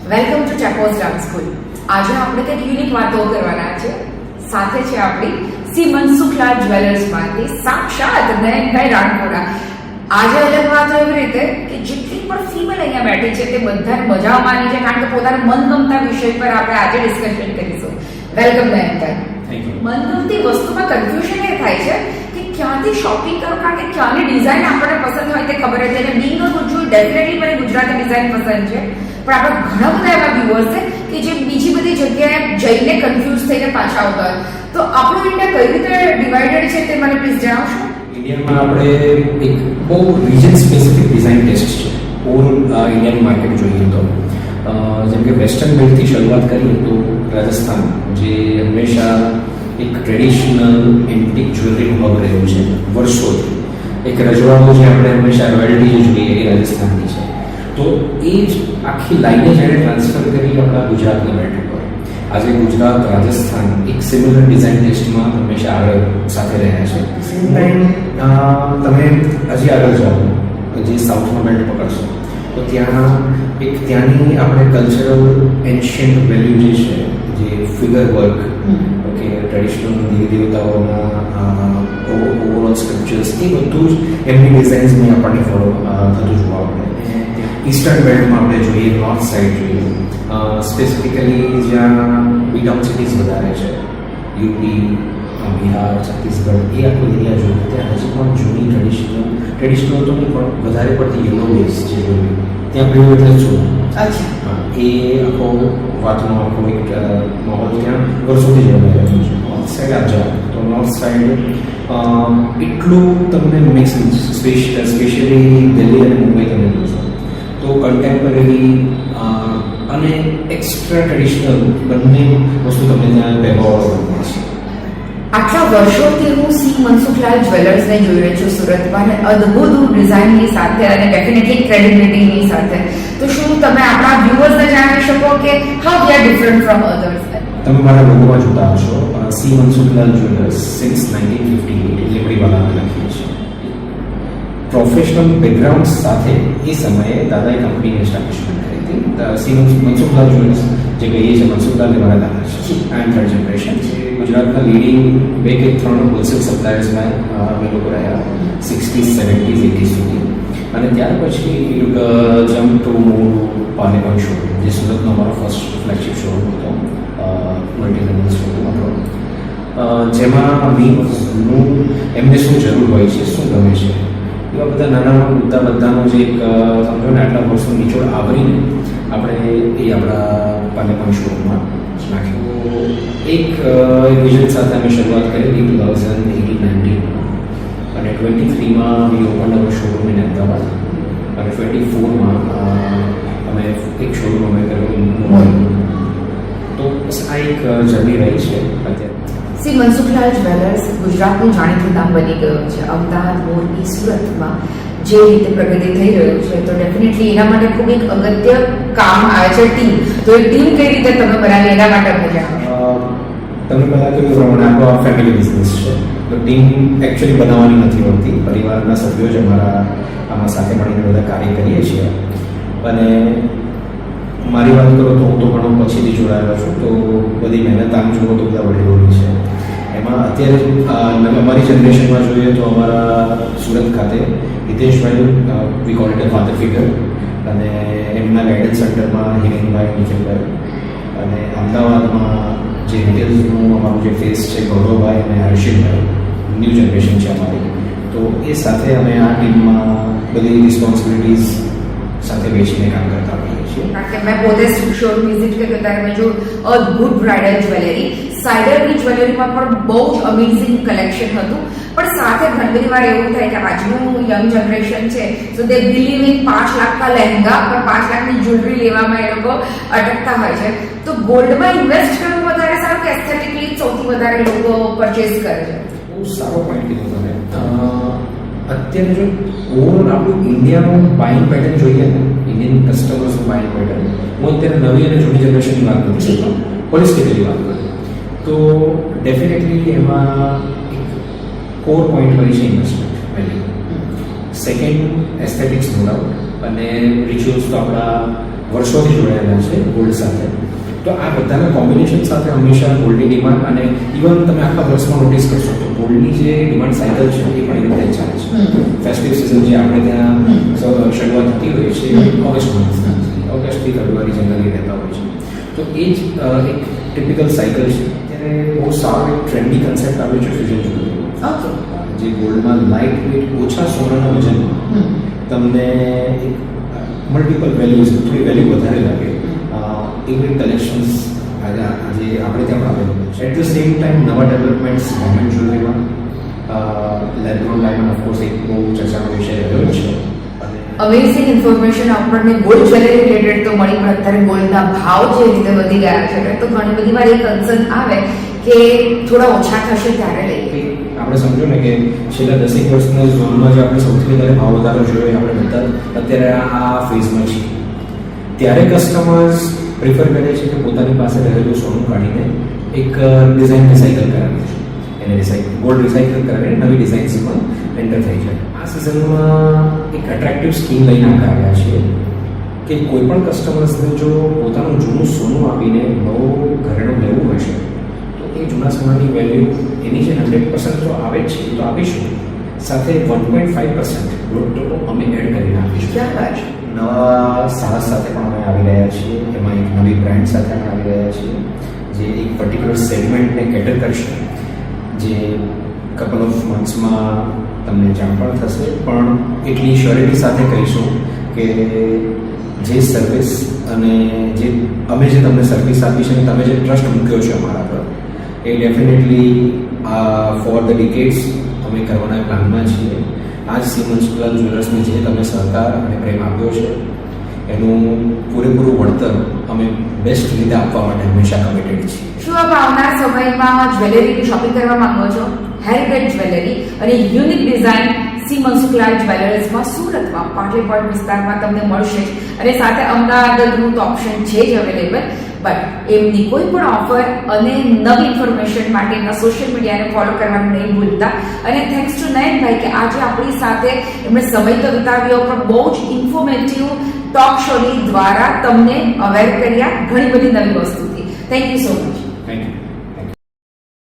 Welcome to ચેકોસ dance school. આજે આપણે કંઈક યુનિક વાતો કરવાના છે. સાથે છે આપણી શ્રી મનસુખલાલ જ્વેલર્સમાંથી સાક્ષાત નયનભાઈ રાણપુરા. આજે અલગ વાત એવી રીતે કે જેટલી પણ ફિમેલ અહીંયા બેઠી છે તે બધાને મજા આવવાની છે, કારણ કે પોતાના મનગમતા વિષય પર આપણે આજે ડિસ્કશન કરીશું. વેલકમ નયનભાઈ. મનગમતી વસ્તુમાં કન્ફ્યુઝન એ થાય છે કે ક્યાંથી શોપિંગ કરો, કારણ કે ક્યાંની ડિઝાઇન આપણને પસંદ હોય તે ખબર જ છે. અને બીંગ અ ગુજ્જુ ડેફિનેટલી મને ગુજરાતી ડિઝાઇન પસંદ છે, પણ આપણે ઘણા બધા એવા વ્યુઅર્સ છે કે જે બીજી બધી જગ્યાએ જઈને કન્ફ્યુઝ થઈને પાછા આવતા હોય. તો આપણું ઇન્ડિયા કઈ રીતે ડિવાઇડેડ છે તે મને પ્લીઝ જણાવશો. ઇન્ડિયામાં આપણે એક બહુ રિજન સ્પેસિફિક ડિઝાઇન ટેસ્ટ છે. ઓલ ઇન્ડિયન માર્કેટ જોઈએ તો જેમ કે વેસ્ટર્ન બેલ્ટથી શરૂઆત કરીએ તો રાજસ્થાન, જે હંમેશા એક ટ્રેડિશનલ એન્ટિક જ્વેલરીનું હબ રહ્યું છે વર્ષોથી. એક રજવાડું જે આપણે હંમેશા રોયલ્ટી જોઈએ એ રાજસ્થાનની છે. તો એ જ આખી લાઈને જેણે ટ્રાન્સફર કરી આપણા ગુજરાતના બેલ્ટ પર. આજે ગુજરાત, રાજસ્થાન એક સિમિલર ડિઝાઇન ટેસ્ટમાં હંમેશા આગળ સાથે રહ્યા છે. સેમ ટાઈમ તમે હજી આગળ જાઓ, જે સાઉથમાં બેલ્ટ પકડશો તો ત્યાંની આપણે કલ્ચરલ એન્શિયન્ટ વેલ્યુ જે છે, જે ફિગર વર્ક, ઓકે, ટ્રેડિશનલ દેવી દેવતાઓના ઓવરઓલ સ્કલ્પચર્સ, એ બધું જ એમની ડિઝાઇન્સની આપણને ફોલો થતું જોવા મળે. ઈસ્ટર્ન બેલ્ટમાં આપણે જોઈએ, નોર્થ સાઈડ જોઈએ, સ્પેસિફિકલી જ્યાં બીટાઉન સિટીઝ વધારે છે, યુપી, બિહાર, છત્તીસગઢ, એ આખો એરિયા જોઈએ ત્યાં હજી પણ જૂની ટ્રેડિશનલ તો નહીં પણ વધારે પડતી યલો બેઝ જે જોઈએ ત્યાં પ્રિયો એટલે શું એ આખો વાતનો આખો એક માહોલ ત્યાં વર્ષોથી જોવા રહ્યો છે. નોર્થ સાઈડ આપ જાઓ તો નોર્થ સાઈડ એટલું તમને મિક્સ સ્પેશિયલી દિલ્હી અને મુંબઈ તમે જોશો તો કન્ટેમ્પરરી અને એક્સ્ટ્રા ટ્રેડિશનલ બંને વસ્તુ તમને ત્યાં પહેરવા મળશે. આટલા વર્ષોથી હું શ્રી મનસુખલાલ જ્વેલર્સને જોઈ રહી છું સુરતમાં, અને અદ્ભુત ડિઝાઇનની સાથે અને ડેફિનેટલી ક્રેડિબિલિટીની સાથે. તો શું તમે આપણા વ્યુઅર્સને જણાવી શકો કે how we are different from others? તમે મારા લોગોમાં જોતા હશો શ્રી મનસુખલાલ જ્વેલર્સ સિન્સ 1958 એટલે બધી વાત આપણે લખીએ છીએ. પ્રોફેશનલ બેકગ્રાઉન્ડ સાથે એ સમયે દાદાએ કંપનીની એસ્ટાબ્લિશમેન્ટ કરી હતી. શ્રી મનસુખલાલ જ્વેલર્સ જે કહીએ છીએ, મનસુખલાલ એ મારા દાદા છે. આઈ એમ થર્ડ જનરેશન. ગુજરાતના લીડિંગ 2 કે 3 હોલસેલ સપ્લાયર્સમાં અમે લોકો રહ્યા 60s, 70s, 80s સુધી. અને ત્યાર પછી જમ્પ ટુ મૂવ પાલેગઢ શોરૂમ, જે સુરતનો અમારો ફર્સ્ટ ફ્લેગશિપ શોરૂમ હતો, મલ્ટીલેવલ શોરૂમ હતો, જેમાં એમને શું જરૂર હોય છે, શું ગમે છે, એવા બધા નાના મુદ્દા બધાનો જે એક સમજો ને આટલા વર્ષનો નિચોડ આવરીને આપણે એ આપણા પાલેગઢ શોરૂમમાં નાખ્યું. એક વિઝન સાથે અમે શરૂઆત કરી 2018-19 અને 23માં we open our showroom in Ahmedabad અને 24માં અમે એક શોરૂમ અમે કર્યો મુંબઈ. તો આ એક જર્ની રહી છે અત્યારે. શ્રી મનસુખલાલ જ્વેલર્સ ગુજરાતનું જાણીતું નામ બની ગયું છે. અમદાવાદ, મોરબી, સુરતમાં જે રીતે પ્રગતિ થઈ રહ્યું છે તો ડેફિનેટલી એના માટે ખૂબ એક અગત્ય કામ આવે છે ટીમ. તો એ ટીમ કઈ રીતે તમે બનાવી એના માટે મજા તમે પહેલાં કહ્યું પ્રમાણે આપણો ફેમિલી બિઝનેસ છે, તો ટીમ એકચ્યુઅલી બનાવવાની નથી હોતી. પરિવારના સભ્યો જ અમારા આમાં સાથે મળીને બધા કાર્ય કરીએ છીએ. અને મારી વાત કરો તો હું તો ઘણો પછીથી જોડાયેલો છું, તો બધી મહેનત આમ જુઓ તો બધા વડીલોની છે. એમાં અત્યારે અમારી જનરેશનમાં જોઈએ તો અમારા સુરત ખાતે હિતેશભાઈ, વી call it a father figure, અને એમના ગાઈડન્સ સેન્ટરમાં હિરેનભાઈ, નિખિલભાઈ, અને અમદાવાદમાં જે રિટેલનું અમારું જે ફેસ છે ગૌરવભાઈ અને હર્ષિલભાઈ, ન્યૂ જનરેશન છે અમારી. તો એ સાથે અમે આ ટીમમાં બધી રિસ્પોન્સિબિલિટીઝ સાથે વેચીને કામ કરતા હોઈએ છીએ. કારણ કે મેં પોતે શોરૂમ વિઝિટ કર્યો ત્યારે મેં જો અદ્ભુત બ્રાઇડલ જ્વેલરી, સાઇડરની જ્વેલરીમાં પણ બહુ જ અમેઝિંગ કલેક્શન હતું. પણ સાથે ઘણી બધી વાર એવું થાય કે આજનું યંગ જનરેશન છે સો દે બિલીવ ઇન 5 લાખ કા લહેંગા, પણ 5 લાખની જ્વેલરી લેવામાં એ લોકો અટકતા હોય છે. તો ગોલ્ડમાં ઇન્વેસ્ટ કરવું વધારે સારું કે એસ્થેટિકલી સૌથી વધારે લોકો પરચેસ કરે છે? બહુ સારો પોઈન્ટ કીધો તમે. અત્યારે જો ઓવરઓલ આપણું ઇન્ડિયાનું બાઇંગ પેટર્ન જોઈએ ને, ઇન્ડિયન કસ્ટમર્સનું બાઇંગ પેટર્ન, હું અત્યારે નવી અને જૂની જનરેશનની વાત નથી કરતો, હોલિસ્ટિકલી વાત કરું તો ડેફિનેટલી એમાં એક કોર પોઈન્ટ હોય છે investment value. Second aesthetics no doubt, અને રિચ્યુઅલ્સ તો આપણા વર્ષોથી જોડાયેલા છે ગોલ્ડ સાથે. તો આ બધાના કોમ્બિનેશન સાથે હંમેશા ગોલ્ડની ડિમાન્ડ, અને ઇવન તમે આખા વર્ષમાં નોટિસ કરશો તો ગોલ્ડની જે ડિમાન્ડ સાયકલ છે એ પણ એવી રીતે ચાલે છે. ફેસ્ટિવ સિઝન જે આપણે ત્યાં શરૂઆત થતી હોય છે ઓગસ્ટ મંથની, ઓગસ્ટથી ફેબ્રુઆરી જનરલી રહેતા હોય છે. તો એ જ એક ટિપિકલ સાયકલ છે. ત્યારે બહુ સારો એક ટ્રેન્ડી કન્સેપ્ટ આવ્યો છે ફ્યુઝન જ્વેલરીનો. ઓકે. જે ગોલ્ડમાં લાઇટ વેઇટ, ઓછા સોનાના વજન તમને એક મલ્ટિપલ વેલ્યુઝ, થોડી વેલ્યુ વધારે લાગે એવી કલેક્શન્સ આજે આપણે ત્યાં અવેલેબલ છે. એટ ધ સેમ ટાઈમ નવા ડેવલપમેન્ટ્સ ગવર્મેન્ટ જ્વેલરીમાં લેબ્રોન ડાયમંડ ઓફકોર્સ એક બહુ ચર્ચાનો વિષય રહ્યો છે. અમેઝિંગ ઇન્ફોર્મેશન આપણને ગોલ્ડ જ્વેલરી રિલેટેડ તો મળી, પણ અત્યારે ગોલ્ડના ભાવ જે રીતે વધી ગયા છે તો ઘણી બધી વાર એ કન્સર્ન આવે કે થોડા ઓછા થશે ત્યારે લઈએ. આપણે સમજો ને કે છેલ્લા 10 વર્ષના ઝોનમાં જે આપણે સૌથી વધારે ભાવ વધારો જોયો આપણે બધા અત્યારે આ ફેઝમાં છીએ. ત્યારે કસ્ટમર્સ પ્રિફર કરે છે કે પોતાની પાસે રહેલું સોનું કાઢીને એક ડિઝાઇન રિસાયકલ કરાવી છે, એને ગોલ્ડ રિસાયકલ કરાવીને નવી ડિઝાઇન્સમાં એન્ટર થઈ જાય. આ સિઝનમાં એક એટ્રેક્ટિવ સ્કીમ લઈને આવ્યા છીએ કે કોઈ પણ કસ્ટમર્સને જો પોતાનું જૂનું સોનું આપીને નવું ઘરેણું લેવું હશે તો એ જૂના સોનાની વેલ્યુ એની જે 100% તો આવે જ છે તો આપીશું, સાથે 1.5% તો અમે એડ કરીને આપીશું. ક્યાં વાત છે? નવા સાહસ સાથે પણ અમે આવી રહ્યા છીએ, એમાં એક નવી બ્રાન્ડ સાથે અમે આવી રહ્યા છીએ જે એક પર્ટિક્યુલર સેગમેન્ટને કેટર કરશે, જે કપલ ઓફ મંથ્સમાં તમને જાણ પણ થશે. પણ એટલી શ્યોરિટી સાથે કહીશું કે જે સર્વિસ અને જે અમે જે તમને સર્વિસ આપી છે અને તમે જે ટ્રસ્ટ મૂક્યો છે અમારા પર, એ ડેફિનેટલી ફોર ધ ડિકેડ્સ અમે કરવાના પ્લાનમાં છીએ. આ જ સિમન્સ સુખલાલ જ્વેલર્સને જે તમે સહકાર અને પ્રેમ આપ્યો છે એનું પૂરેપૂરું વળતર અમે બેસ્ટ રીતે આપવા માટે હંમેશા કમિટેડ છીએ. શું આપ આવનાર સમયમાં જ્વેલરીની શોપિંગ કરવા માંગો છો? હેરિટેજ જ્વેલરી અને યુનિક ડિઝાઇન સિમન્સ સુખલાલ જ્વેલર્સમાં સુરતમાં પાટલીપોઈન્ટ વિસ્તારમાં તમને મળશે, અને સાથે અમદાવાદનું તો ઓપ્શન છે જ અવેલેબલ. બટ એમની કોઈ પણ ઓફર અને નવી ઇન્ફોર્મેશન માટે એમના સોશિયલ મીડિયાને ફોલો કરવાનું નહીં ભૂલતા. અને થેન્ક્સ ટુ નયનભાઈ કે આજે આપણી સાથે એમણે સમય તો વિતાવ્યો, પણ બહુ જ ઇન્ફોર્મેટિવ ટોક શોની દ્વારા તમને અવેર કર્યા ઘણી બધી નવી વસ્તુથી. Thank you so much. Thank you.